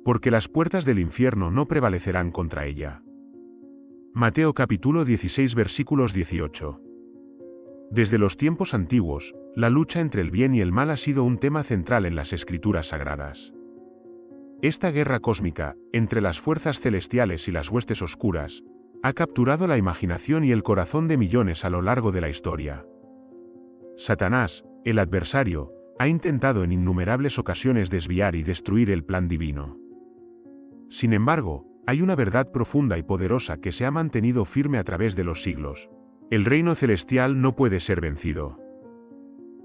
porque las puertas del infierno no prevalecerán contra ella. Mateo capítulo 16 versículos 18. Desde los tiempos antiguos, la lucha entre el bien y el mal ha sido un tema central en las escrituras sagradas. Esta guerra cósmica, entre las fuerzas celestiales y las huestes oscuras, ha capturado la imaginación y el corazón de millones a lo largo de la historia. Satanás, el adversario, ha intentado en innumerables ocasiones desviar y destruir el plan divino. Sin embargo, hay una verdad profunda y poderosa que se ha mantenido firme a través de los siglos. El reino celestial no puede ser vencido.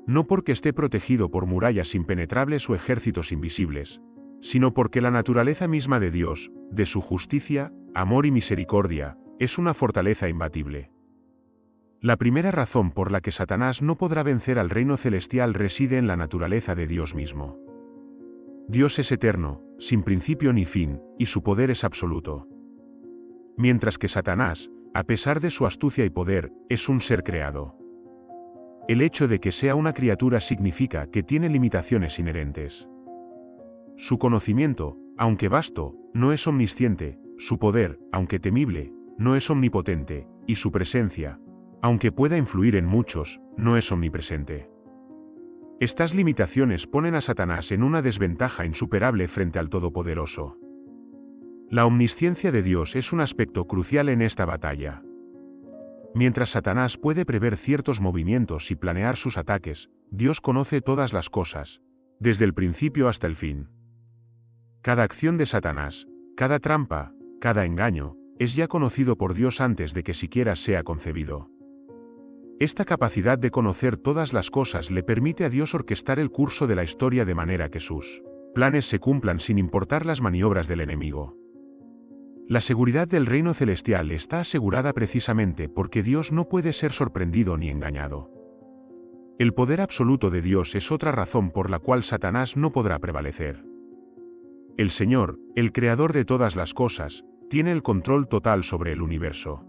No porque esté protegido por murallas impenetrables o ejércitos invisibles, sino porque la naturaleza misma de Dios, de su justicia, amor y misericordia, es una fortaleza imbatible. La primera razón por la que Satanás no podrá vencer al reino celestial reside en la naturaleza de Dios mismo. Dios es eterno, sin principio ni fin, y su poder es absoluto. Mientras que Satanás, a pesar de su astucia y poder, es un ser creado. El hecho de que sea una criatura significa que tiene limitaciones inherentes. Su conocimiento, aunque vasto, no es omnisciente, su poder, aunque temible, no es omnipotente, y su presencia, aunque pueda influir en muchos, no es omnipresente. Estas limitaciones ponen a Satanás en una desventaja insuperable frente al Todopoderoso. La omnisciencia de Dios es un aspecto crucial en esta batalla. Mientras Satanás puede prever ciertos movimientos y planear sus ataques, Dios conoce todas las cosas, desde el principio hasta el fin. Cada acción de Satanás, cada trampa, cada engaño, es ya conocido por Dios antes de que siquiera sea concebido. Esta capacidad de conocer todas las cosas le permite a Dios orquestar el curso de la historia de manera que sus planes se cumplan sin importar las maniobras del enemigo. La seguridad del reino celestial está asegurada precisamente porque Dios no puede ser sorprendido ni engañado. El poder absoluto de Dios es otra razón por la cual Satanás no podrá prevalecer. El Señor, el Creador de todas las cosas, tiene el control total sobre el universo.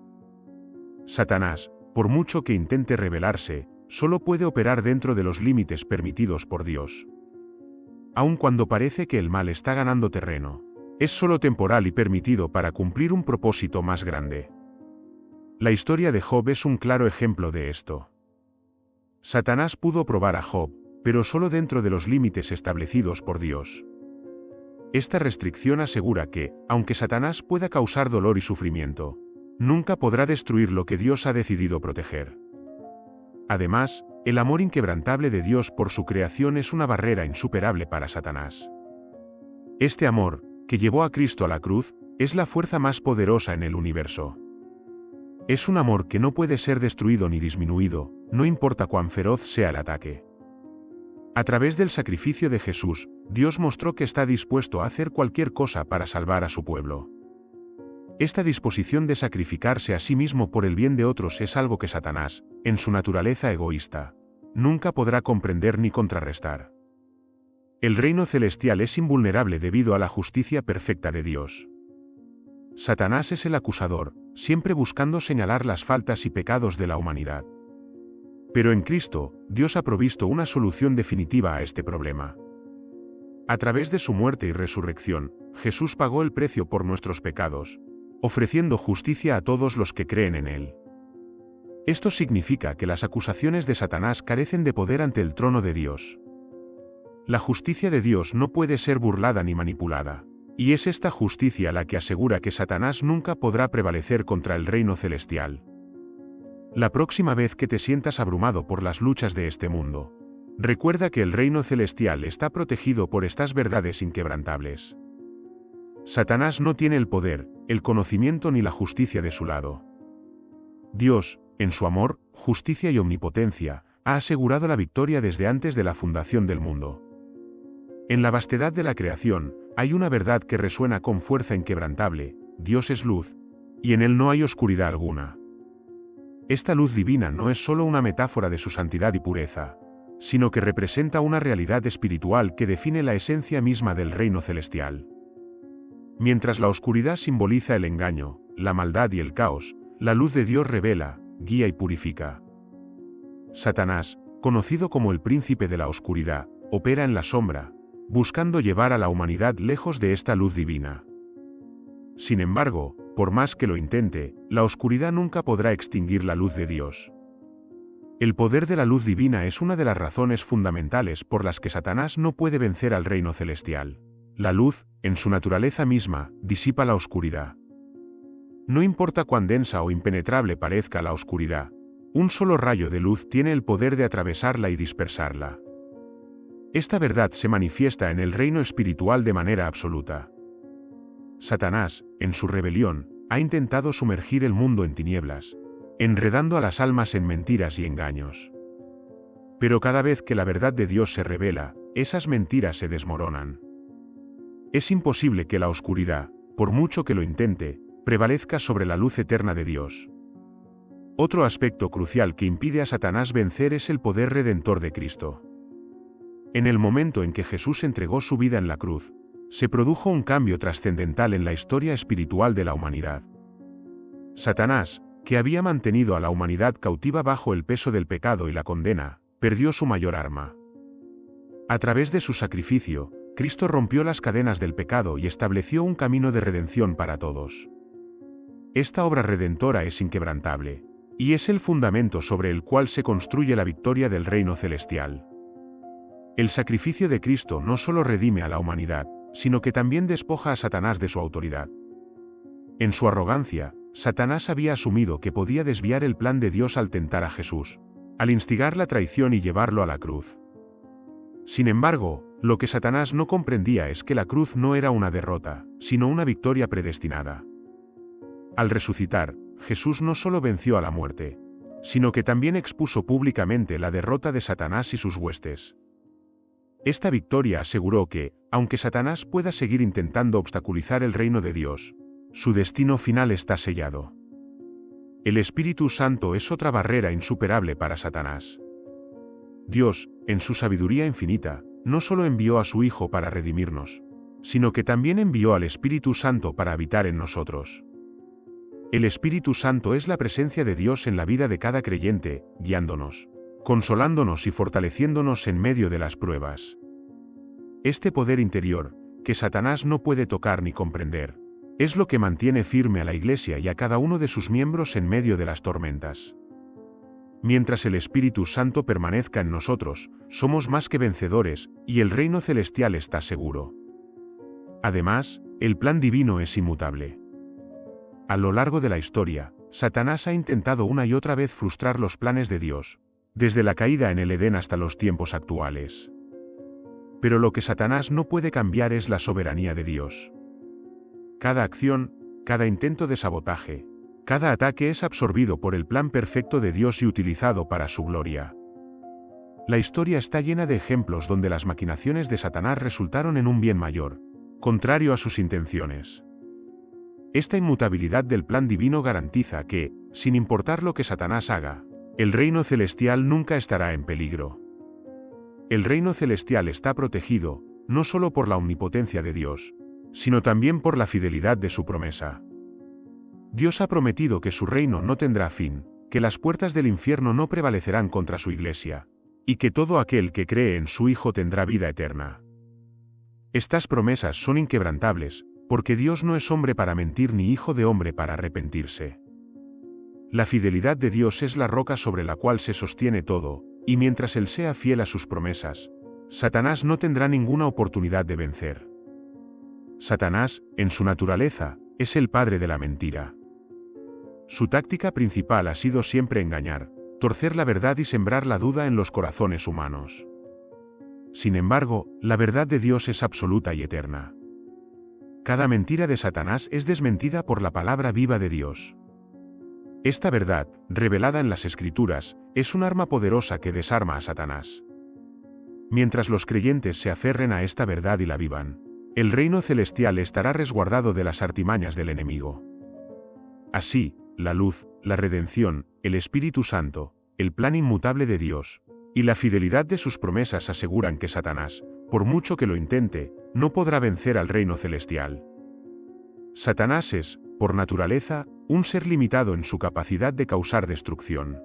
Satanás, por mucho que intente rebelarse, solo puede operar dentro de los límites permitidos por Dios. Aun cuando parece que el mal está ganando terreno, es solo temporal y permitido para cumplir un propósito más grande. La historia de Job es un claro ejemplo de esto. Satanás pudo probar a Job, pero solo dentro de los límites establecidos por Dios. Esta restricción asegura que, aunque Satanás pueda causar dolor y sufrimiento, nunca podrá destruir lo que Dios ha decidido proteger. Además, el amor inquebrantable de Dios por su creación es una barrera insuperable para Satanás. Este amor, que llevó a Cristo a la cruz, es la fuerza más poderosa en el universo. Es un amor que no puede ser destruido ni disminuido, no importa cuán feroz sea el ataque. A través del sacrificio de Jesús, Dios mostró que está dispuesto a hacer cualquier cosa para salvar a su pueblo. Esta disposición de sacrificarse a sí mismo por el bien de otros es algo que Satanás, en su naturaleza egoísta, nunca podrá comprender ni contrarrestar. El reino celestial es invulnerable debido a la justicia perfecta de Dios. Satanás es el acusador, siempre buscando señalar las faltas y pecados de la humanidad. Pero en Cristo, Dios ha provisto una solución definitiva a este problema. A través de su muerte y resurrección, Jesús pagó el precio por nuestros pecados, ofreciendo justicia a todos los que creen en Él. Esto significa que las acusaciones de Satanás carecen de poder ante el trono de Dios. La justicia de Dios no puede ser burlada ni manipulada, y es esta justicia la que asegura que Satanás nunca podrá prevalecer contra el reino celestial. La próxima vez que te sientas abrumado por las luchas de este mundo, recuerda que el reino celestial está protegido por estas verdades inquebrantables. Satanás no tiene el poder, el conocimiento ni la justicia de su lado. Dios, en su amor, justicia y omnipotencia, ha asegurado la victoria desde antes de la fundación del mundo. En la vastedad de la creación, hay una verdad que resuena con fuerza inquebrantable: Dios es luz, y en Él no hay oscuridad alguna. Esta luz divina no es solo una metáfora de su santidad y pureza, sino que representa una realidad espiritual que define la esencia misma del reino celestial. Mientras la oscuridad simboliza el engaño, la maldad y el caos, la luz de Dios revela, guía y purifica. Satanás, conocido como el príncipe de la oscuridad, opera en la sombra, buscando llevar a la humanidad lejos de esta luz divina. Sin embargo, por más que lo intente, la oscuridad nunca podrá extinguir la luz de Dios. El poder de la luz divina es una de las razones fundamentales por las que Satanás no puede vencer al reino celestial. La luz, en su naturaleza misma, disipa la oscuridad. No importa cuán densa o impenetrable parezca la oscuridad, un solo rayo de luz tiene el poder de atravesarla y dispersarla. Esta verdad se manifiesta en el reino espiritual de manera absoluta. Satanás, en su rebelión, ha intentado sumergir el mundo en tinieblas, enredando a las almas en mentiras y engaños. Pero cada vez que la verdad de Dios se revela, esas mentiras se desmoronan. Es imposible que la oscuridad, por mucho que lo intente, prevalezca sobre la luz eterna de Dios. Otro aspecto crucial que impide a Satanás vencer es el poder redentor de Cristo. En el momento en que Jesús entregó su vida en la cruz, se produjo un cambio trascendental en la historia espiritual de la humanidad. Satanás, que había mantenido a la humanidad cautiva bajo el peso del pecado y la condena, perdió su mayor arma. A través de su sacrificio, Cristo rompió las cadenas del pecado y estableció un camino de redención para todos. Esta obra redentora es inquebrantable, y es el fundamento sobre el cual se construye la victoria del reino celestial. El sacrificio de Cristo no solo redime a la humanidad, sino que también despoja a Satanás de su autoridad. En su arrogancia, Satanás había asumido que podía desviar el plan de Dios al tentar a Jesús, al instigar la traición y llevarlo a la cruz. Sin embargo, lo que Satanás no comprendía es que la cruz no era una derrota, sino una victoria predestinada. Al resucitar, Jesús no solo venció a la muerte, sino que también expuso públicamente la derrota de Satanás y sus huestes. Esta victoria aseguró que, aunque Satanás pueda seguir intentando obstaculizar el reino de Dios, su destino final está sellado. El Espíritu Santo es otra barrera insuperable para Satanás. Dios, en su sabiduría infinita, no solo envió a su Hijo para redimirnos, sino que también envió al Espíritu Santo para habitar en nosotros. El Espíritu Santo es la presencia de Dios en la vida de cada creyente, guiándonos, consolándonos y fortaleciéndonos en medio de las pruebas. Este poder interior, que Satanás no puede tocar ni comprender, es lo que mantiene firme a la Iglesia y a cada uno de sus miembros en medio de las tormentas. Mientras el Espíritu Santo permanezca en nosotros, somos más que vencedores, y el reino celestial está seguro. Además, el plan divino es inmutable. A lo largo de la historia, Satanás ha intentado una y otra vez frustrar los planes de Dios, desde la caída en el Edén hasta los tiempos actuales. Pero lo que Satanás no puede cambiar es la soberanía de Dios. Cada acción, cada intento de sabotaje, cada ataque es absorbido por el plan perfecto de Dios y utilizado para su gloria. La historia está llena de ejemplos donde las maquinaciones de Satanás resultaron en un bien mayor, contrario a sus intenciones. Esta inmutabilidad del plan divino garantiza que, sin importar lo que Satanás haga, el reino celestial nunca estará en peligro. El reino celestial está protegido, no solo por la omnipotencia de Dios, sino también por la fidelidad de su promesa. Dios ha prometido que su reino no tendrá fin, que las puertas del infierno no prevalecerán contra su iglesia, y que todo aquel que cree en su Hijo tendrá vida eterna. Estas promesas son inquebrantables, porque Dios no es hombre para mentir ni hijo de hombre para arrepentirse. La fidelidad de Dios es la roca sobre la cual se sostiene todo, y mientras Él sea fiel a sus promesas, Satanás no tendrá ninguna oportunidad de vencer. Satanás, en su naturaleza, es el padre de la mentira. Su táctica principal ha sido siempre engañar, torcer la verdad y sembrar la duda en los corazones humanos. Sin embargo, la verdad de Dios es absoluta y eterna. Cada mentira de Satanás es desmentida por la palabra viva de Dios. Esta verdad, revelada en las Escrituras, es un arma poderosa que desarma a Satanás. Mientras los creyentes se aferren a esta verdad y la vivan, el reino celestial estará resguardado de las artimañas del enemigo. Así, la luz, la redención, el Espíritu Santo, el plan inmutable de Dios, y la fidelidad de sus promesas aseguran que Satanás, por mucho que lo intente, no podrá vencer al reino celestial. Satanás es, por naturaleza, un ser limitado en su capacidad de causar destrucción.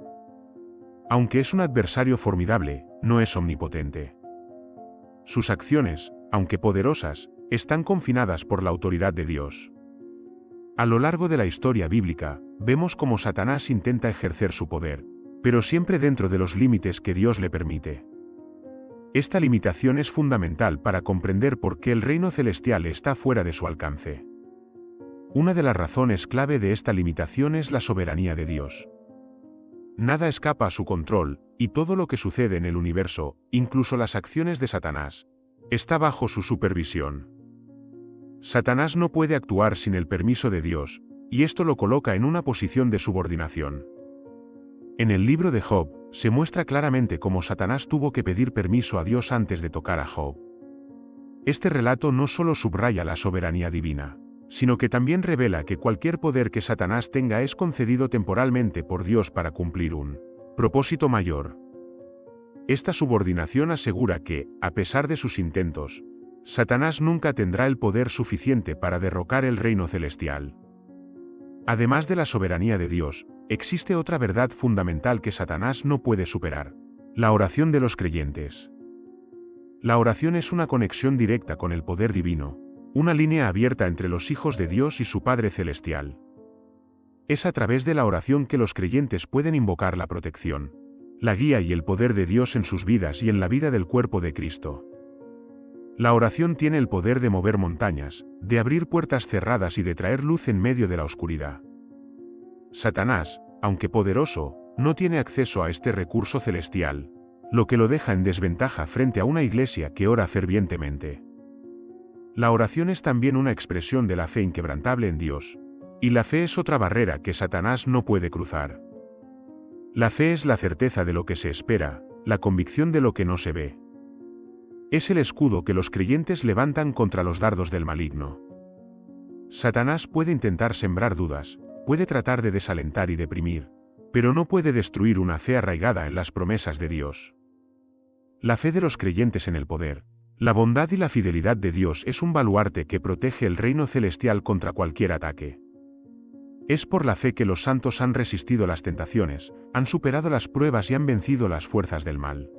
Aunque es un adversario formidable, no es omnipotente. sus acciones, aunque poderosas, están confinadas por la autoridad de Dios. A lo largo de la historia bíblica, vemos cómo Satanás intenta ejercer su poder, pero siempre dentro de los límites que Dios le permite. Esta limitación es fundamental para comprender por qué el reino celestial está fuera de su alcance. Una de las razones clave de esta limitación es la soberanía de Dios. Nada escapa a su control, y todo lo que sucede en el universo, incluso las acciones de Satanás, está bajo su supervisión. Satanás no puede actuar sin el permiso de Dios, y esto lo coloca en una posición de subordinación. En el libro de Job, se muestra claramente cómo Satanás tuvo que pedir permiso a Dios antes de tocar a Job. Este relato no solo subraya la soberanía divina, sino que también revela que cualquier poder que Satanás tenga es concedido temporalmente por Dios para cumplir un propósito mayor. Esta subordinación asegura que, a pesar de sus intentos, Satanás nunca tendrá el poder suficiente para derrocar el reino celestial. Además de la soberanía de Dios, existe otra verdad fundamental que Satanás no puede superar: la oración de los creyentes. La oración es una conexión directa con el poder divino, una línea abierta entre los hijos de Dios y su Padre Celestial. Es a través de la oración que los creyentes pueden invocar la protección, la guía y el poder de Dios en sus vidas y en la vida del cuerpo de Cristo. La oración tiene el poder de mover montañas, de abrir puertas cerradas y de traer luz en medio de la oscuridad. Satanás, aunque poderoso, no tiene acceso a este recurso celestial, lo que lo deja en desventaja frente a una iglesia que ora fervientemente. La oración es también una expresión de la fe inquebrantable en Dios, y la fe es otra barrera que Satanás no puede cruzar. La fe es la certeza de lo que se espera, la convicción de lo que no se ve. Es el escudo que los creyentes levantan contra los dardos del maligno. Satanás puede intentar sembrar dudas, puede tratar de desalentar y deprimir, pero no puede destruir una fe arraigada en las promesas de Dios. La fe de los creyentes en el poder, la bondad y la fidelidad de Dios es un baluarte que protege el reino celestial contra cualquier ataque. Es por la fe que los santos han resistido las tentaciones, han superado las pruebas y han vencido las fuerzas del mal.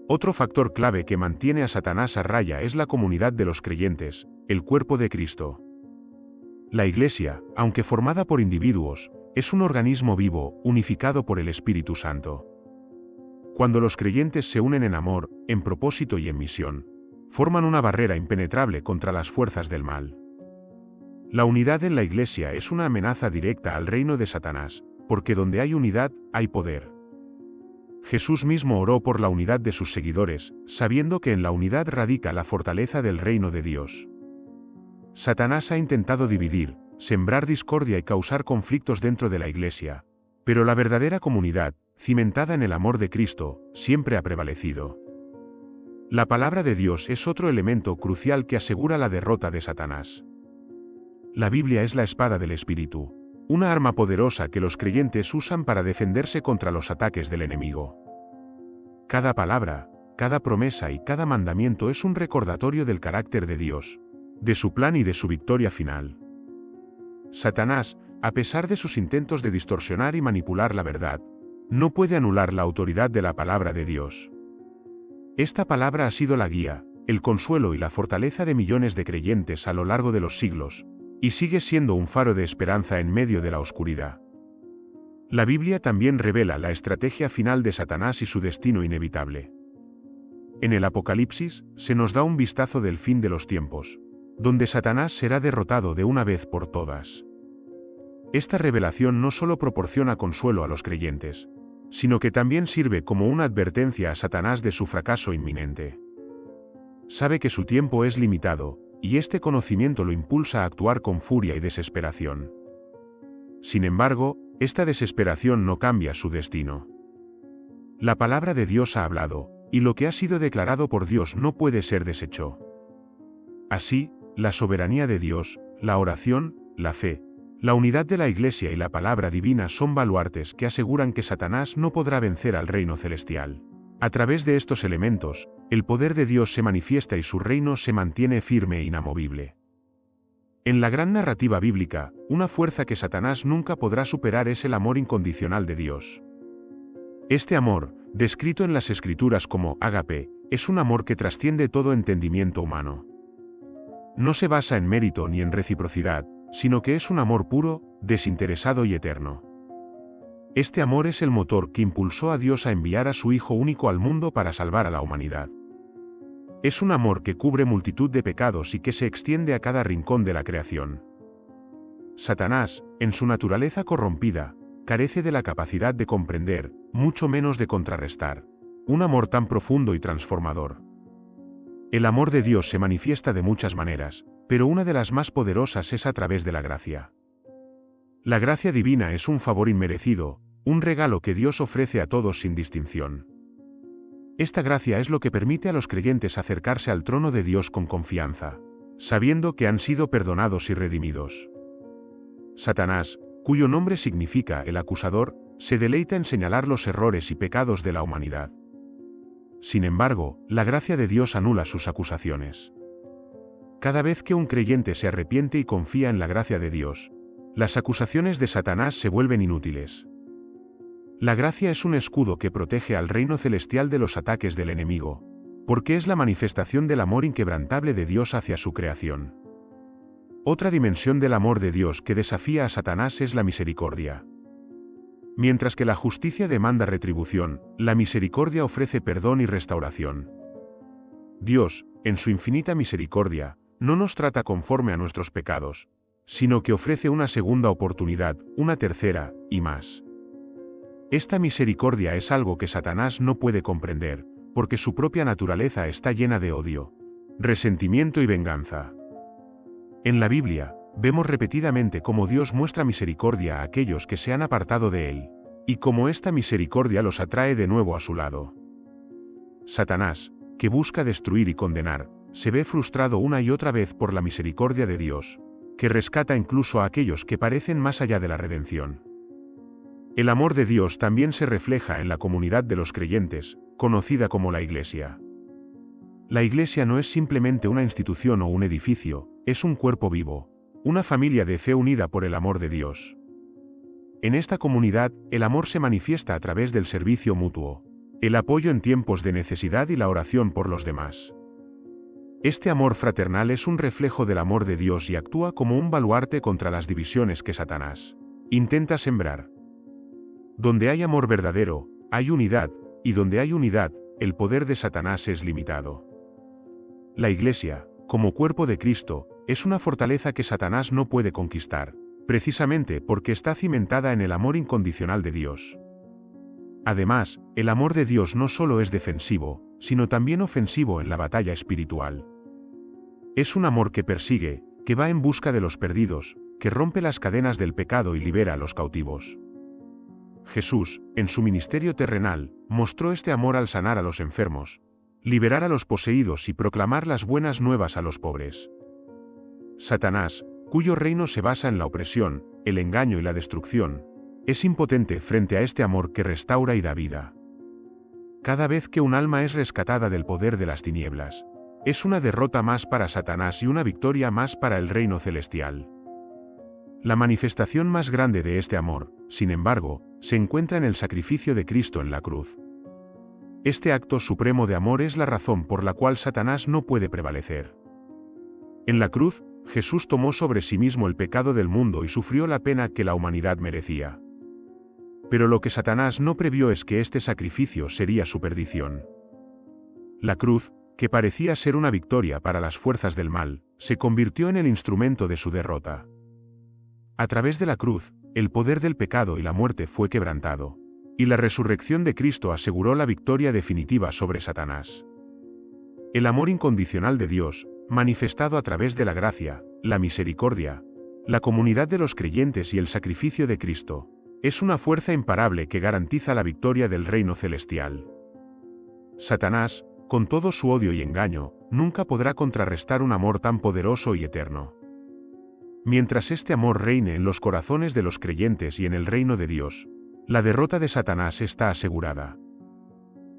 Otro factor clave que mantiene a Satanás a raya es la comunidad de los creyentes, el cuerpo de Cristo. La Iglesia, aunque formada por individuos, es un organismo vivo, unificado por el Espíritu Santo. Cuando los creyentes se unen en amor, en propósito y en misión, forman una barrera impenetrable contra las fuerzas del mal. La unidad en la Iglesia es una amenaza directa al reino de Satanás, porque donde hay unidad, hay poder. Jesús mismo oró por la unidad de sus seguidores, sabiendo que en la unidad radica la fortaleza del reino de Dios. Satanás ha intentado dividir, sembrar discordia y causar conflictos dentro de la Iglesia, pero la verdadera comunidad, cimentada en el amor de Cristo, siempre ha prevalecido. La palabra de Dios es otro elemento crucial que asegura la derrota de Satanás. La Biblia es la espada del Espíritu, una arma poderosa que los creyentes usan para defenderse contra los ataques del enemigo. Cada palabra, cada promesa y cada mandamiento es un recordatorio del carácter de Dios, de su plan y de su victoria final. Satanás, a pesar de sus intentos de distorsionar y manipular la verdad, no puede anular la autoridad de la palabra de Dios. Esta palabra ha sido la guía, el consuelo y la fortaleza de millones de creyentes a lo largo de los siglos, y sigue siendo un faro de esperanza en medio de la oscuridad. La Biblia también revela la estrategia final de Satanás y su destino inevitable. En el Apocalipsis, se nos da un vistazo del fin de los tiempos, donde Satanás será derrotado de una vez por todas. Esta revelación no solo proporciona consuelo a los creyentes, sino que también sirve como una advertencia a Satanás de su fracaso inminente. Sabe que su tiempo es limitado, y este conocimiento lo impulsa a actuar con furia y desesperación. Sin embargo, esta desesperación no cambia su destino. La palabra de Dios ha hablado, y lo que ha sido declarado por Dios no puede ser deshecho. Así, la soberanía de Dios, la oración, la fe, la unidad de la Iglesia y la palabra divina son baluartes que aseguran que Satanás no podrá vencer al reino celestial. A través de estos elementos, el poder de Dios se manifiesta y su reino se mantiene firme e inamovible. En la gran narrativa bíblica, una fuerza que Satanás nunca podrá superar es el amor incondicional de Dios. Este amor, descrito en las Escrituras como ágape, es un amor que trasciende todo entendimiento humano. No se basa en mérito ni en reciprocidad, sino que es un amor puro, desinteresado y eterno. Este amor es el motor que impulsó a Dios a enviar a su Hijo único al mundo para salvar a la humanidad. Es un amor que cubre multitud de pecados y que se extiende a cada rincón de la creación. Satanás, en su naturaleza corrompida, carece de la capacidad de comprender, mucho menos de contrarrestar, un amor tan profundo y transformador. El amor de Dios se manifiesta de muchas maneras, pero una de las más poderosas es a través de la gracia. La gracia divina es un favor inmerecido, un regalo que Dios ofrece a todos sin distinción. Esta gracia es lo que permite a los creyentes acercarse al trono de Dios con confianza, sabiendo que han sido perdonados y redimidos. Satanás, cuyo nombre significa el acusador, se deleita en señalar los errores y pecados de la humanidad. Sin embargo, la gracia de Dios anula sus acusaciones. Cada vez que un creyente se arrepiente y confía en la gracia de Dios, las acusaciones de Satanás se vuelven inútiles. La gracia es un escudo que protege al reino celestial de los ataques del enemigo, porque es la manifestación del amor inquebrantable de Dios hacia su creación. Otra dimensión del amor de Dios que desafía a Satanás es la misericordia. Mientras que la justicia demanda retribución, la misericordia ofrece perdón y restauración. Dios, en su infinita misericordia, no nos trata conforme a nuestros pecados, sino que ofrece una segunda oportunidad, una tercera, y más. Esta misericordia es algo que Satanás no puede comprender, porque su propia naturaleza está llena de odio, resentimiento y venganza. En la Biblia, vemos repetidamente cómo Dios muestra misericordia a aquellos que se han apartado de Él, y cómo esta misericordia los atrae de nuevo a su lado. Satanás, que busca destruir y condenar, se ve frustrado una y otra vez por la misericordia de Dios, que rescata incluso a aquellos que parecen más allá de la redención. El amor de Dios también se refleja en la comunidad de los creyentes, conocida como la Iglesia. La Iglesia no es simplemente una institución o un edificio, es un cuerpo vivo, una familia de fe unida por el amor de Dios. En esta comunidad, el amor se manifiesta a través del servicio mutuo, el apoyo en tiempos de necesidad y la oración por los demás. Este amor fraternal es un reflejo del amor de Dios y actúa como un baluarte contra las divisiones que Satanás intenta sembrar. Donde hay amor verdadero, hay unidad, y donde hay unidad, el poder de Satanás es limitado. La Iglesia, como cuerpo de Cristo, es una fortaleza que Satanás no puede conquistar, precisamente porque está cimentada en el amor incondicional de Dios. Además, el amor de Dios no solo es defensivo, sino también ofensivo en la batalla espiritual. Es un amor que persigue, que va en busca de los perdidos, que rompe las cadenas del pecado y libera a los cautivos. Jesús, en su ministerio terrenal, mostró este amor al sanar a los enfermos, liberar a los poseídos y proclamar las buenas nuevas a los pobres. Satanás, cuyo reino se basa en la opresión, el engaño y la destrucción, es impotente frente a este amor que restaura y da vida. Cada vez que un alma es rescatada del poder de las tinieblas, es una derrota más para Satanás y una victoria más para el reino celestial. La manifestación más grande de este amor, sin embargo, se encuentra en el sacrificio de Cristo en la cruz. Este acto supremo de amor es la razón por la cual Satanás no puede prevalecer. En la cruz, Jesús tomó sobre sí mismo el pecado del mundo y sufrió la pena que la humanidad merecía. Pero lo que Satanás no previó es que este sacrificio sería su perdición. La cruz, que parecía ser una victoria para las fuerzas del mal, se convirtió en el instrumento de su derrota. A través de la cruz, el poder del pecado y la muerte fue quebrantado, y la resurrección de Cristo aseguró la victoria definitiva sobre Satanás. El amor incondicional de Dios, manifestado a través de la gracia, la misericordia, la comunidad de los creyentes y el sacrificio de Cristo, es una fuerza imparable que garantiza la victoria del reino celestial. Satanás, con todo su odio y engaño, nunca podrá contrarrestar un amor tan poderoso y eterno. Mientras este amor reine en los corazones de los creyentes y en el reino de Dios, la derrota de Satanás está asegurada.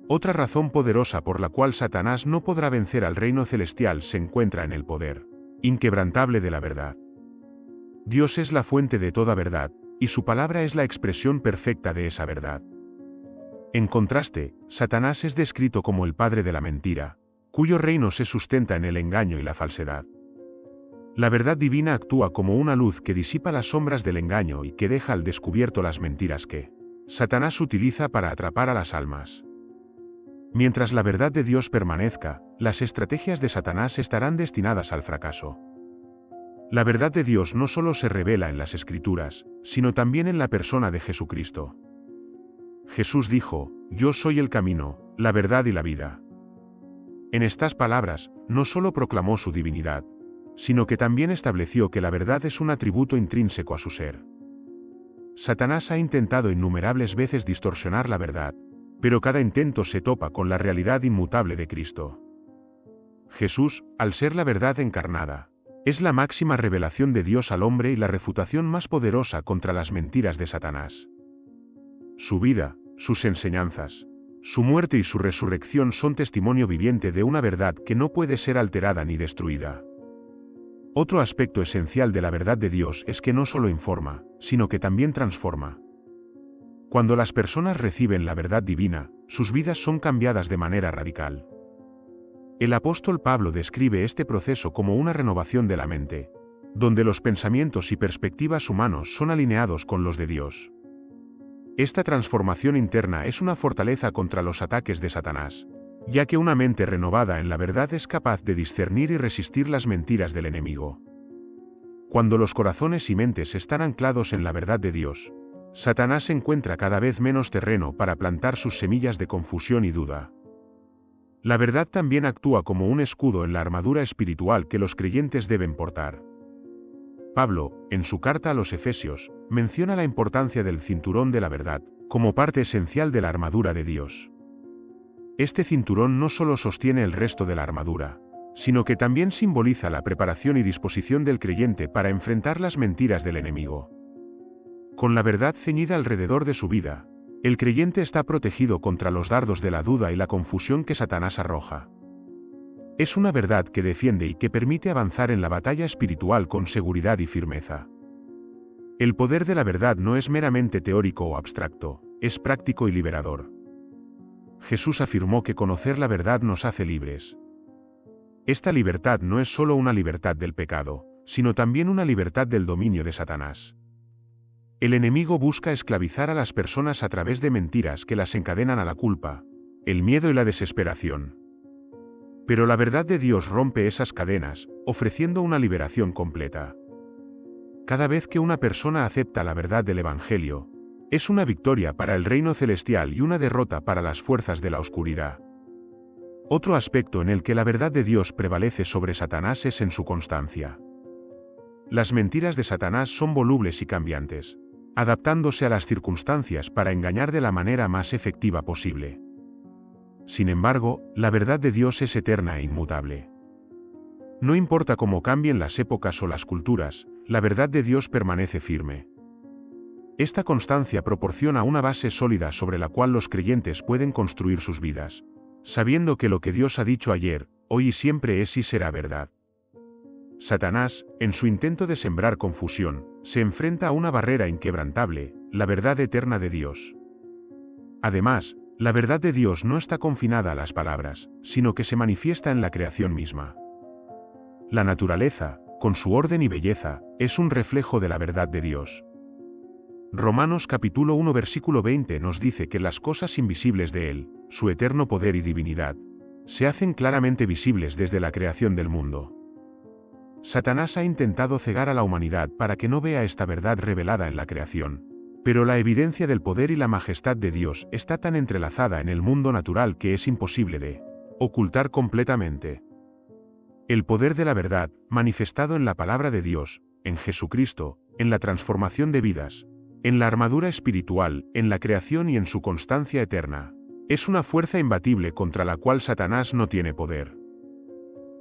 Otra razón poderosa por la cual Satanás no podrá vencer al reino celestial se encuentra en el poder inquebrantable de la verdad. Dios es la fuente de toda verdad, y su palabra es la expresión perfecta de esa verdad. En contraste, Satanás es descrito como el padre de la mentira, cuyo reino se sustenta en el engaño y la falsedad. La verdad divina actúa como una luz que disipa las sombras del engaño y que deja al descubierto las mentiras que Satanás utiliza para atrapar a las almas. Mientras la verdad de Dios permanezca, las estrategias de Satanás estarán destinadas al fracaso. La verdad de Dios no solo se revela en las Escrituras, sino también en la persona de Jesucristo. Jesús dijo: «Yo soy el camino, la verdad y la vida». En estas palabras, no solo proclamó su divinidad, sino que también estableció que la verdad es un atributo intrínseco a su ser. Satanás ha intentado innumerables veces distorsionar la verdad, pero cada intento se topa con la realidad inmutable de Cristo. Jesús, al ser la verdad encarnada, es la máxima revelación de Dios al hombre y la refutación más poderosa contra las mentiras de Satanás. Su vida, sus enseñanzas, su muerte y su resurrección son testimonio viviente de una verdad que no puede ser alterada ni destruida. Otro aspecto esencial de la verdad de Dios es que no solo informa, sino que también transforma. Cuando las personas reciben la verdad divina, sus vidas son cambiadas de manera radical. El apóstol Pablo describe este proceso como una renovación de la mente, donde los pensamientos y perspectivas humanos son alineados con los de Dios. Esta transformación interna es una fortaleza contra los ataques de Satanás, ya que una mente renovada en la verdad es capaz de discernir y resistir las mentiras del enemigo. Cuando los corazones y mentes están anclados en la verdad de Dios, Satanás encuentra cada vez menos terreno para plantar sus semillas de confusión y duda. La verdad también actúa como un escudo en la armadura espiritual que los creyentes deben portar. Pablo, en su carta a los Efesios, menciona la importancia del cinturón de la verdad, como parte esencial de la armadura de Dios. Este cinturón no solo sostiene el resto de la armadura, sino que también simboliza la preparación y disposición del creyente para enfrentar las mentiras del enemigo. Con la verdad ceñida alrededor de su vida, el creyente está protegido contra los dardos de la duda y la confusión que Satanás arroja. Es una verdad que defiende y que permite avanzar en la batalla espiritual con seguridad y firmeza. El poder de la verdad no es meramente teórico o abstracto, es práctico y liberador. Jesús afirmó que conocer la verdad nos hace libres. Esta libertad no es solo una libertad del pecado, sino también una libertad del dominio de Satanás. El enemigo busca esclavizar a las personas a través de mentiras que las encadenan a la culpa, el miedo y la desesperación. Pero la verdad de Dios rompe esas cadenas, ofreciendo una liberación completa. Cada vez que una persona acepta la verdad del Evangelio, es una victoria para el reino celestial y una derrota para las fuerzas de la oscuridad. Otro aspecto en el que la verdad de Dios prevalece sobre Satanás es en su constancia. Las mentiras de Satanás son volubles y cambiantes, adaptándose a las circunstancias para engañar de la manera más efectiva posible. Sin embargo, la verdad de Dios es eterna e inmutable. No importa cómo cambien las épocas o las culturas, la verdad de Dios permanece firme. Esta constancia proporciona una base sólida sobre la cual los creyentes pueden construir sus vidas, sabiendo que lo que Dios ha dicho ayer, hoy y siempre es y será verdad. Satanás, en su intento de sembrar confusión, se enfrenta a una barrera inquebrantable, la verdad eterna de Dios. Además, la verdad de Dios no está confinada a las palabras, sino que se manifiesta en la creación misma. La naturaleza, con su orden y belleza, es un reflejo de la verdad de Dios. Romanos capítulo 1 versículo 20 nos dice que las cosas invisibles de Él, su eterno poder y divinidad, se hacen claramente visibles desde la creación del mundo. Satanás ha intentado cegar a la humanidad para que no vea esta verdad revelada en la creación, pero la evidencia del poder y la majestad de Dios está tan entrelazada en el mundo natural que es imposible de ocultar completamente. El poder de la verdad, manifestado en la palabra de Dios, en Jesucristo, en la transformación de vidas, en la armadura espiritual, en la creación y en su constancia eterna, es una fuerza imbatible contra la cual Satanás no tiene poder.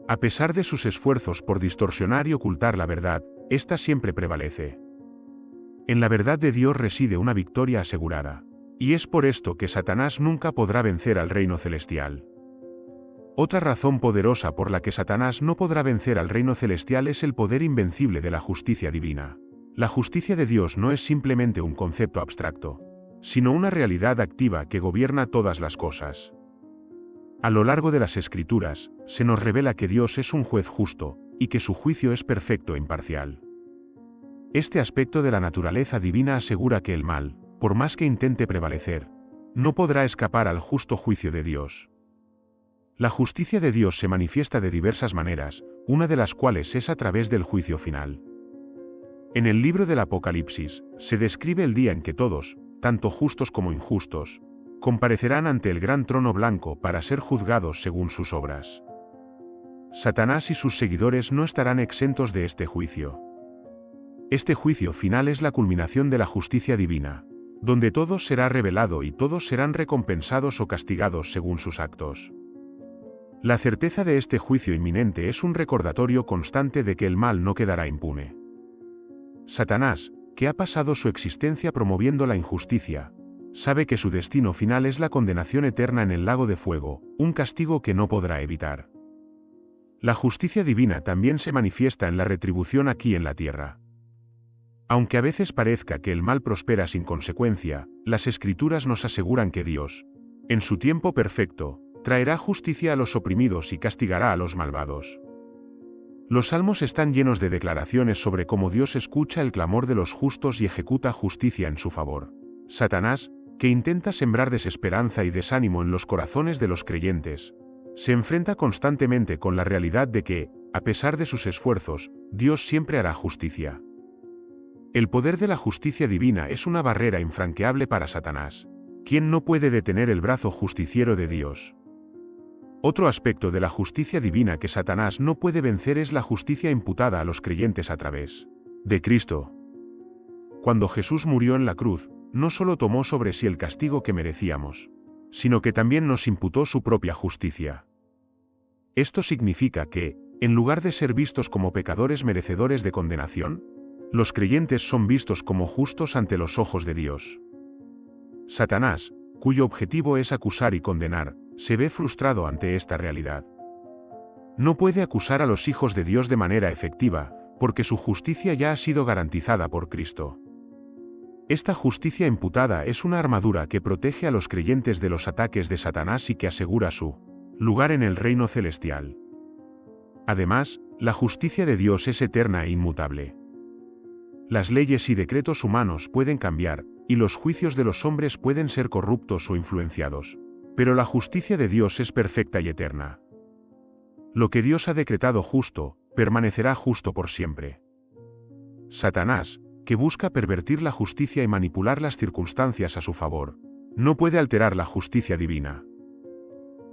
A pesar de sus esfuerzos por distorsionar y ocultar la verdad, ésta siempre prevalece. En la verdad de Dios reside una victoria asegurada, y es por esto que Satanás nunca podrá vencer al reino celestial. Otra razón poderosa por la que Satanás no podrá vencer al reino celestial es el poder invencible de la justicia divina. La justicia de Dios no es simplemente un concepto abstracto, sino una realidad activa que gobierna todas las cosas. A lo largo de las Escrituras, se nos revela que Dios es un juez justo, y que su juicio es perfecto e imparcial. Este aspecto de la naturaleza divina asegura que el mal, por más que intente prevalecer, no podrá escapar al justo juicio de Dios. La justicia de Dios se manifiesta de diversas maneras, una de las cuales es a través del juicio final. En el libro del Apocalipsis, se describe el día en que todos, tanto justos como injustos, comparecerán ante el gran trono blanco para ser juzgados según sus obras. Satanás y sus seguidores no estarán exentos de este juicio. Este juicio final es la culminación de la justicia divina, donde todo será revelado y todos serán recompensados o castigados según sus actos. La certeza de este juicio inminente es un recordatorio constante de que el mal no quedará impune. Satanás, que ha pasado su existencia promoviendo la injusticia, sabe que su destino final es la condenación eterna en el lago de fuego, un castigo que no podrá evitar. La justicia divina también se manifiesta en la retribución aquí en la tierra. Aunque a veces parezca que el mal prospera sin consecuencia, las Escrituras nos aseguran que Dios, en su tiempo perfecto, traerá justicia a los oprimidos y castigará a los malvados. Los salmos están llenos de declaraciones sobre cómo Dios escucha el clamor de los justos y ejecuta justicia en su favor. Satanás, que intenta sembrar desesperanza y desánimo en los corazones de los creyentes, se enfrenta constantemente con la realidad de que, a pesar de sus esfuerzos, Dios siempre hará justicia. El poder de la justicia divina es una barrera infranqueable para Satanás, quien no puede detener el brazo justiciero de Dios. Otro aspecto de la justicia divina que Satanás no puede vencer es la justicia imputada a los creyentes a través de Cristo. Cuando Jesús murió en la cruz, no solo tomó sobre sí el castigo que merecíamos, sino que también nos imputó su propia justicia. Esto significa que, en lugar de ser vistos como pecadores merecedores de condenación, los creyentes son vistos como justos ante los ojos de Dios. Satanás, cuyo objetivo es acusar y condenar, se ve frustrado ante esta realidad. No puede acusar a los hijos de Dios de manera efectiva, porque su justicia ya ha sido garantizada por Cristo. Esta justicia imputada es una armadura que protege a los creyentes de los ataques de Satanás y que asegura su lugar en el reino celestial. Además, la justicia de Dios es eterna e inmutable. Las leyes y decretos humanos pueden cambiar, y los juicios de los hombres pueden ser corruptos o influenciados, pero la justicia de Dios es perfecta y eterna. Lo que Dios ha decretado justo, permanecerá justo por siempre. Satanás, que busca pervertir la justicia y manipular las circunstancias a su favor, no puede alterar la justicia divina.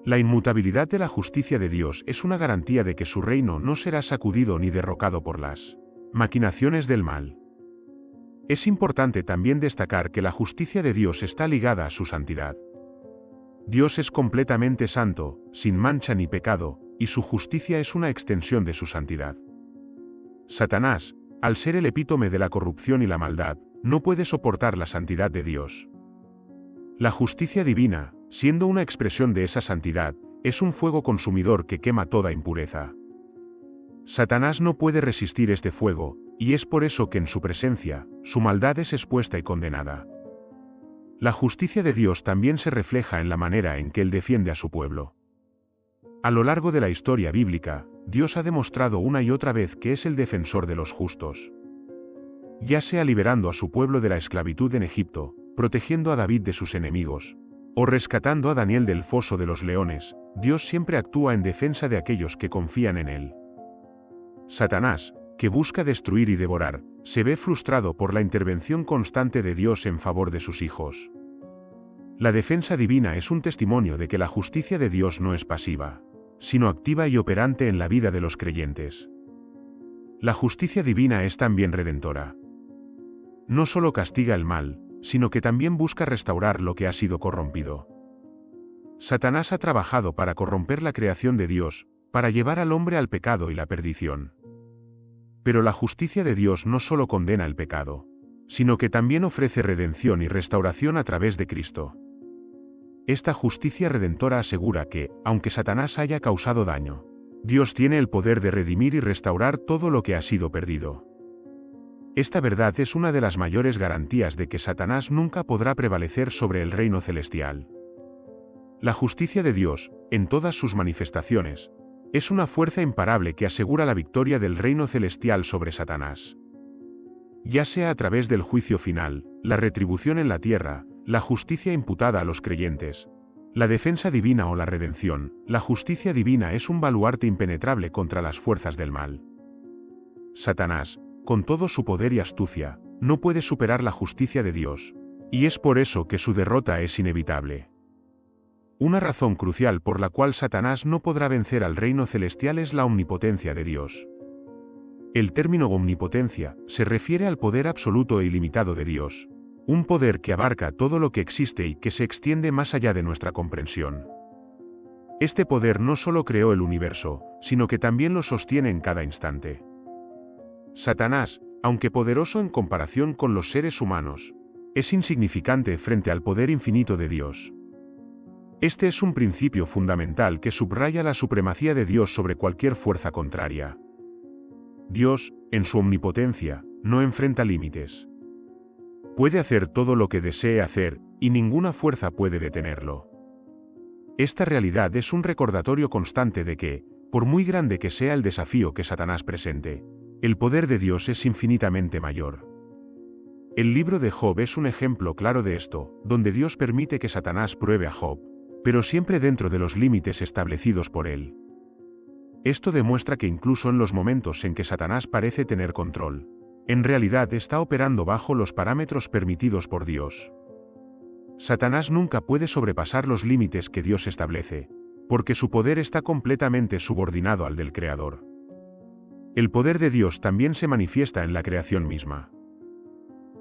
La inmutabilidad de la justicia de Dios es una garantía de que su reino no será sacudido ni derrocado por las maquinaciones del mal. Es importante también destacar que la justicia de Dios está ligada a su santidad. Dios es completamente santo, sin mancha ni pecado, y su justicia es una extensión de su santidad. Satanás, al ser el epítome de la corrupción y la maldad, no puede soportar la santidad de Dios. La justicia divina, siendo una expresión de esa santidad, es un fuego consumidor que quema toda impureza. Satanás no puede resistir este fuego, y es por eso que en su presencia, su maldad es expuesta y condenada. La justicia de Dios también se refleja en la manera en que Él defiende a su pueblo. A lo largo de la historia bíblica, Dios ha demostrado una y otra vez que es el defensor de los justos. Ya sea liberando a su pueblo de la esclavitud en Egipto, protegiendo a David de sus enemigos, o rescatando a Daniel del foso de los leones, Dios siempre actúa en defensa de aquellos que confían en Él. Satanás, que busca destruir y devorar, se ve frustrado por la intervención constante de Dios en favor de sus hijos. La defensa divina es un testimonio de que la justicia de Dios no es pasiva, sino activa y operante en la vida de los creyentes. La justicia divina es también redentora. No solo castiga el mal, sino que también busca restaurar lo que ha sido corrompido. Satanás ha trabajado para corromper la creación de Dios, para llevar al hombre al pecado y la perdición. Pero la justicia de Dios no solo condena el pecado, sino que también ofrece redención y restauración a través de Cristo. Esta justicia redentora asegura que, aunque Satanás haya causado daño, Dios tiene el poder de redimir y restaurar todo lo que ha sido perdido. Esta verdad es una de las mayores garantías de que Satanás nunca podrá prevalecer sobre el reino celestial. La justicia de Dios, en todas sus manifestaciones, es una fuerza imparable que asegura la victoria del reino celestial sobre Satanás. Ya sea a través del juicio final, la retribución en la tierra, la justicia imputada a los creyentes, la defensa divina o la redención, la justicia divina es un baluarte impenetrable contra las fuerzas del mal. Satanás, con todo su poder y astucia, no puede superar la justicia de Dios, y es por eso que su derrota es inevitable. Una razón crucial por la cual Satanás no podrá vencer al reino celestial es la omnipotencia de Dios. El término omnipotencia se refiere al poder absoluto e ilimitado de Dios, un poder que abarca todo lo que existe y que se extiende más allá de nuestra comprensión. Este poder no solo creó el universo, sino que también lo sostiene en cada instante. Satanás, aunque poderoso en comparación con los seres humanos, es insignificante frente al poder infinito de Dios. Este es un principio fundamental que subraya la supremacía de Dios sobre cualquier fuerza contraria. Dios, en su omnipotencia, no enfrenta límites. Puede hacer todo lo que desee hacer, y ninguna fuerza puede detenerlo. Esta realidad es un recordatorio constante de que, por muy grande que sea el desafío que Satanás presente, el poder de Dios es infinitamente mayor. El libro de Job es un ejemplo claro de esto, donde Dios permite que Satanás pruebe a Job, pero siempre dentro de los límites establecidos por él. Esto demuestra que incluso en los momentos en que Satanás parece tener control, en realidad está operando bajo los parámetros permitidos por Dios. Satanás nunca puede sobrepasar los límites que Dios establece, porque su poder está completamente subordinado al del Creador. El poder de Dios también se manifiesta en la creación misma.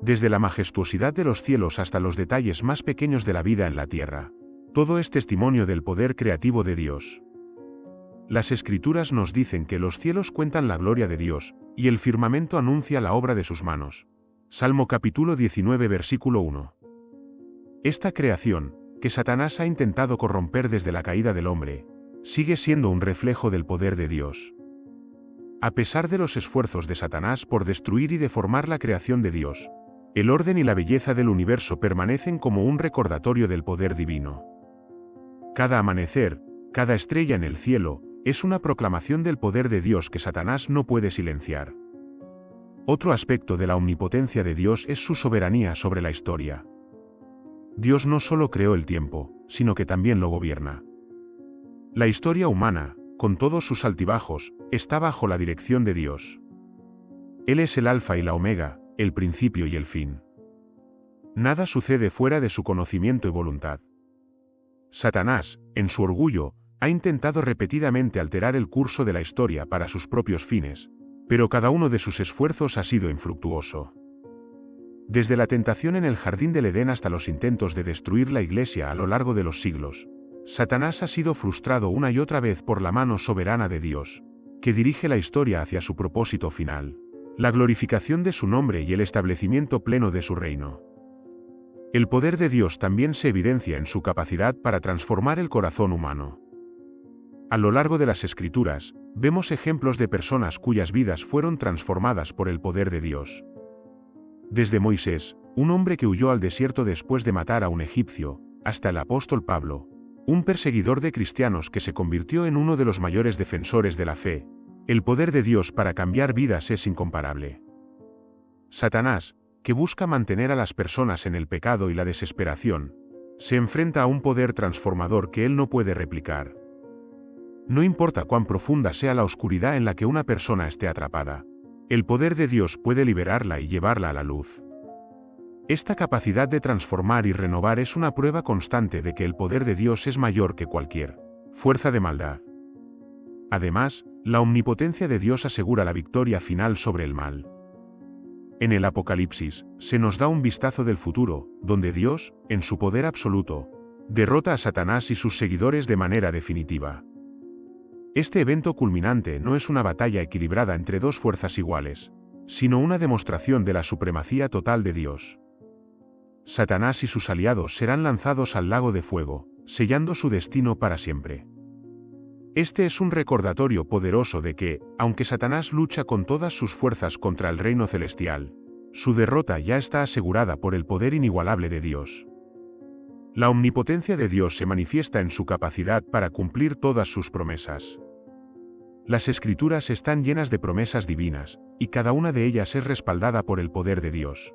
Desde la majestuosidad de los cielos hasta los detalles más pequeños de la vida en la tierra, todo es testimonio del poder creativo de Dios. Las Escrituras nos dicen que los cielos cuentan la gloria de Dios, y el firmamento anuncia la obra de sus manos. Salmo capítulo 19 versículo 1. Esta creación, que Satanás ha intentado corromper desde la caída del hombre, sigue siendo un reflejo del poder de Dios. A pesar de los esfuerzos de Satanás por destruir y deformar la creación de Dios, el orden y la belleza del universo permanecen como un recordatorio del poder divino. Cada amanecer, cada estrella en el cielo, es una proclamación del poder de Dios que Satanás no puede silenciar. Otro aspecto de la omnipotencia de Dios es su soberanía sobre la historia. Dios no solo creó el tiempo, sino que también lo gobierna. La historia humana, con todos sus altibajos, está bajo la dirección de Dios. Él es el alfa y la omega, el principio y el fin. Nada sucede fuera de su conocimiento y voluntad. Satanás, en su orgullo, ha intentado repetidamente alterar el curso de la historia para sus propios fines, pero cada uno de sus esfuerzos ha sido infructuoso. Desde la tentación en el jardín del Edén hasta los intentos de destruir la Iglesia a lo largo de los siglos, Satanás ha sido frustrado una y otra vez por la mano soberana de Dios, que dirige la historia hacia su propósito final, la glorificación de su nombre y el establecimiento pleno de su reino. El poder de Dios también se evidencia en su capacidad para transformar el corazón humano. A lo largo de las Escrituras, vemos ejemplos de personas cuyas vidas fueron transformadas por el poder de Dios. Desde Moisés, un hombre que huyó al desierto después de matar a un egipcio, hasta el apóstol Pablo, un perseguidor de cristianos que se convirtió en uno de los mayores defensores de la fe, el poder de Dios para cambiar vidas es incomparable. Satanás, que busca mantener a las personas en el pecado y la desesperación, se enfrenta a un poder transformador que él no puede replicar. No importa cuán profunda sea la oscuridad en la que una persona esté atrapada, el poder de Dios puede liberarla y llevarla a la luz. Esta capacidad de transformar y renovar es una prueba constante de que el poder de Dios es mayor que cualquier fuerza de maldad. Además, la omnipotencia de Dios asegura la victoria final sobre el mal. En el Apocalipsis, se nos da un vistazo del futuro, donde Dios, en su poder absoluto, derrota a Satanás y sus seguidores de manera definitiva. Este evento culminante no es una batalla equilibrada entre dos fuerzas iguales, sino una demostración de la supremacía total de Dios. Satanás y sus aliados serán lanzados al lago de fuego, sellando su destino para siempre. Este es un recordatorio poderoso de que, aunque Satanás lucha con todas sus fuerzas contra el reino celestial, su derrota ya está asegurada por el poder inigualable de Dios. La omnipotencia de Dios se manifiesta en su capacidad para cumplir todas sus promesas. Las Escrituras están llenas de promesas divinas, y cada una de ellas es respaldada por el poder de Dios.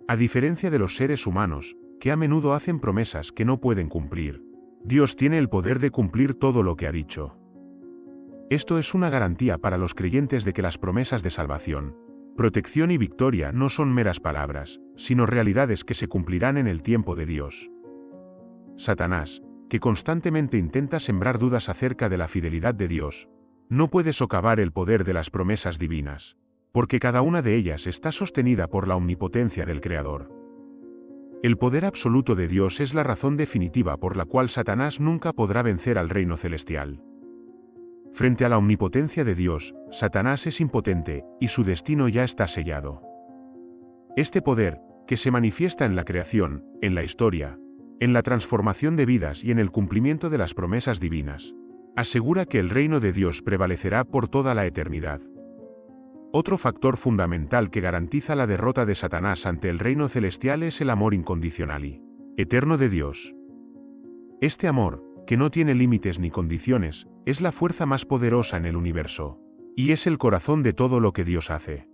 A diferencia de los seres humanos, que a menudo hacen promesas que no pueden cumplir, Dios tiene el poder de cumplir todo lo que ha dicho. Esto es una garantía para los creyentes de que las promesas de salvación, protección y victoria no son meras palabras, sino realidades que se cumplirán en el tiempo de Dios. Satanás, que constantemente intenta sembrar dudas acerca de la fidelidad de Dios, no puede socavar el poder de las promesas divinas, porque cada una de ellas está sostenida por la omnipotencia del Creador. El poder absoluto de Dios es la razón definitiva por la cual Satanás nunca podrá vencer al reino celestial. Frente a la omnipotencia de Dios, Satanás es impotente, y su destino ya está sellado. Este poder, que se manifiesta en la creación, en la historia, en la transformación de vidas y en el cumplimiento de las promesas divinas, asegura que el reino de Dios prevalecerá por toda la eternidad. Otro factor fundamental que garantiza la derrota de Satanás ante el reino celestial es el amor incondicional y eterno de Dios. Este amor, que no tiene límites ni condiciones, es la fuerza más poderosa en el universo, y es el corazón de todo lo que Dios hace.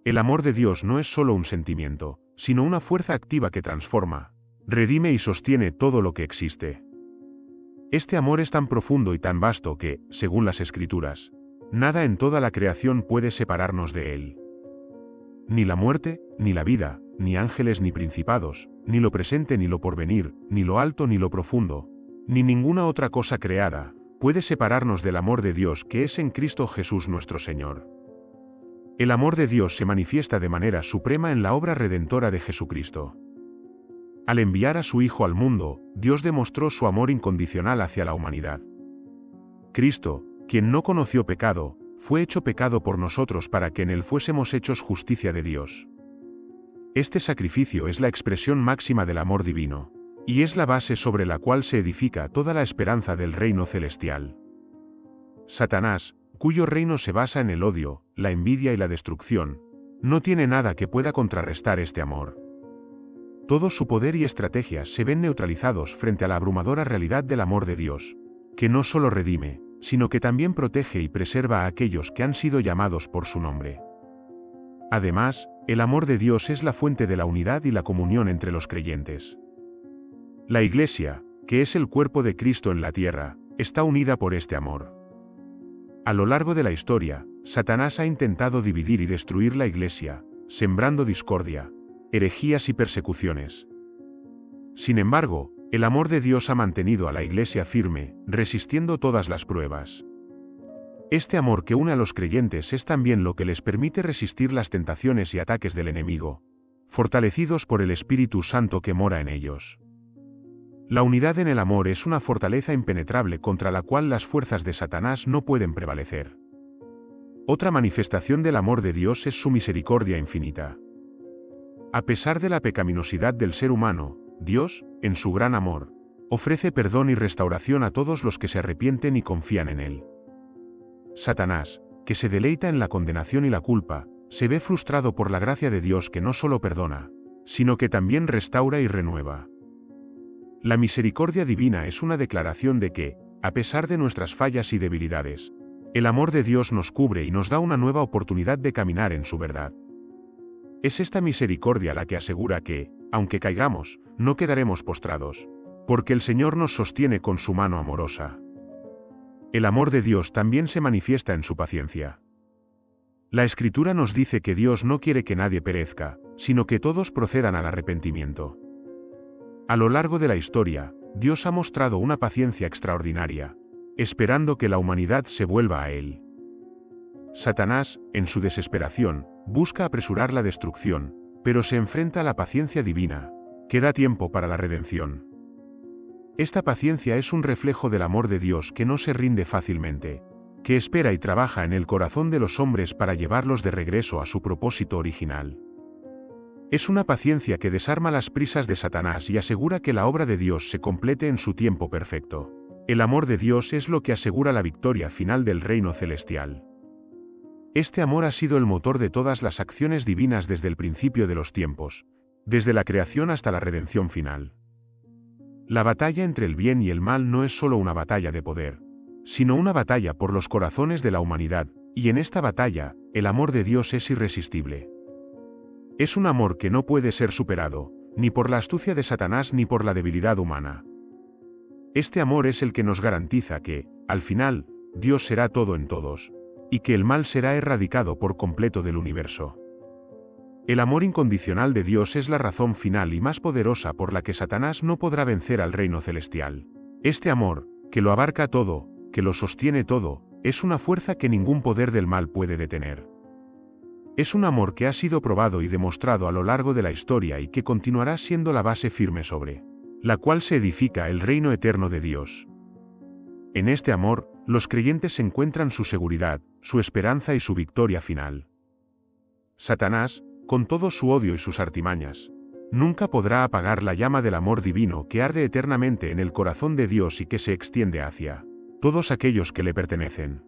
El amor de Dios no es solo un sentimiento, sino una fuerza activa que transforma, redime y sostiene todo lo que existe. Este amor es tan profundo y tan vasto que, según las Escrituras, nada en toda la creación puede separarnos de él. Ni la muerte, ni la vida, ni ángeles ni principados, ni lo presente ni lo porvenir, ni lo alto ni lo profundo, ni ninguna otra cosa creada, puede separarnos del amor de Dios que es en Cristo Jesús nuestro Señor. El amor de Dios se manifiesta de manera suprema en la obra redentora de Jesucristo. Al enviar a su Hijo al mundo, Dios demostró su amor incondicional hacia la humanidad. Cristo, quien no conoció pecado, fue hecho pecado por nosotros para que en él fuésemos hechos justicia de Dios. Este sacrificio es la expresión máxima del amor divino, y es la base sobre la cual se edifica toda la esperanza del reino celestial. Satanás, cuyo reino se basa en el odio, la envidia y la destrucción, no tiene nada que pueda contrarrestar este amor. Todo su poder y estrategias se ven neutralizados frente a la abrumadora realidad del amor de Dios, que no solo redime, sino que también protege y preserva a aquellos que han sido llamados por su nombre. Además, el amor de Dios es la fuente de la unidad y la comunión entre los creyentes. La Iglesia, que es el cuerpo de Cristo en la tierra, está unida por este amor. A lo largo de la historia, Satanás ha intentado dividir y destruir la Iglesia, sembrando discordia, herejías y persecuciones. Sin embargo, el amor de Dios ha mantenido a la Iglesia firme, resistiendo todas las pruebas. Este amor que une a los creyentes es también lo que les permite resistir las tentaciones y ataques del enemigo, fortalecidos por el Espíritu Santo que mora en ellos. La unidad en el amor es una fortaleza impenetrable contra la cual las fuerzas de Satanás no pueden prevalecer. Otra manifestación del amor de Dios es su misericordia infinita. A pesar de la pecaminosidad del ser humano, Dios, en su gran amor, ofrece perdón y restauración a todos los que se arrepienten y confían en él. Satanás, que se deleita en la condenación y la culpa, se ve frustrado por la gracia de Dios que no solo perdona, sino que también restaura y renueva. La misericordia divina es una declaración de que, a pesar de nuestras fallas y debilidades, el amor de Dios nos cubre y nos da una nueva oportunidad de caminar en su verdad. Es esta misericordia la que asegura que, aunque caigamos, no quedaremos postrados, porque el Señor nos sostiene con su mano amorosa. El amor de Dios también se manifiesta en su paciencia. La Escritura nos dice que Dios no quiere que nadie perezca, sino que todos procedan al arrepentimiento. A lo largo de la historia, Dios ha mostrado una paciencia extraordinaria, esperando que la humanidad se vuelva a Él. Satanás, en su desesperación, busca apresurar la destrucción, pero se enfrenta a la paciencia divina, que da tiempo para la redención. Esta paciencia es un reflejo del amor de Dios que no se rinde fácilmente, que espera y trabaja en el corazón de los hombres para llevarlos de regreso a su propósito original. Es una paciencia que desarma las prisas de Satanás y asegura que la obra de Dios se complete en su tiempo perfecto. El amor de Dios es lo que asegura la victoria final del reino celestial. Este amor ha sido el motor de todas las acciones divinas desde el principio de los tiempos, desde la creación hasta la redención final. La batalla entre el bien y el mal no es solo una batalla de poder, sino una batalla por los corazones de la humanidad, y en esta batalla, el amor de Dios es irresistible. Es un amor que no puede ser superado, ni por la astucia de Satanás ni por la debilidad humana. Este amor es el que nos garantiza que, al final, Dios será todo en todos, y que el mal será erradicado por completo del universo. El amor incondicional de Dios es la razón final y más poderosa por la que Satanás no podrá vencer al reino celestial. Este amor, que lo abarca todo, que lo sostiene todo, es una fuerza que ningún poder del mal puede detener. Es un amor que ha sido probado y demostrado a lo largo de la historia y que continuará siendo la base firme sobre la cual se edifica el reino eterno de Dios. En este amor, los creyentes encuentran su seguridad, su esperanza y su victoria final. Satanás, con todo su odio y sus artimañas, nunca podrá apagar la llama del amor divino que arde eternamente en el corazón de Dios y que se extiende hacia todos aquellos que le pertenecen.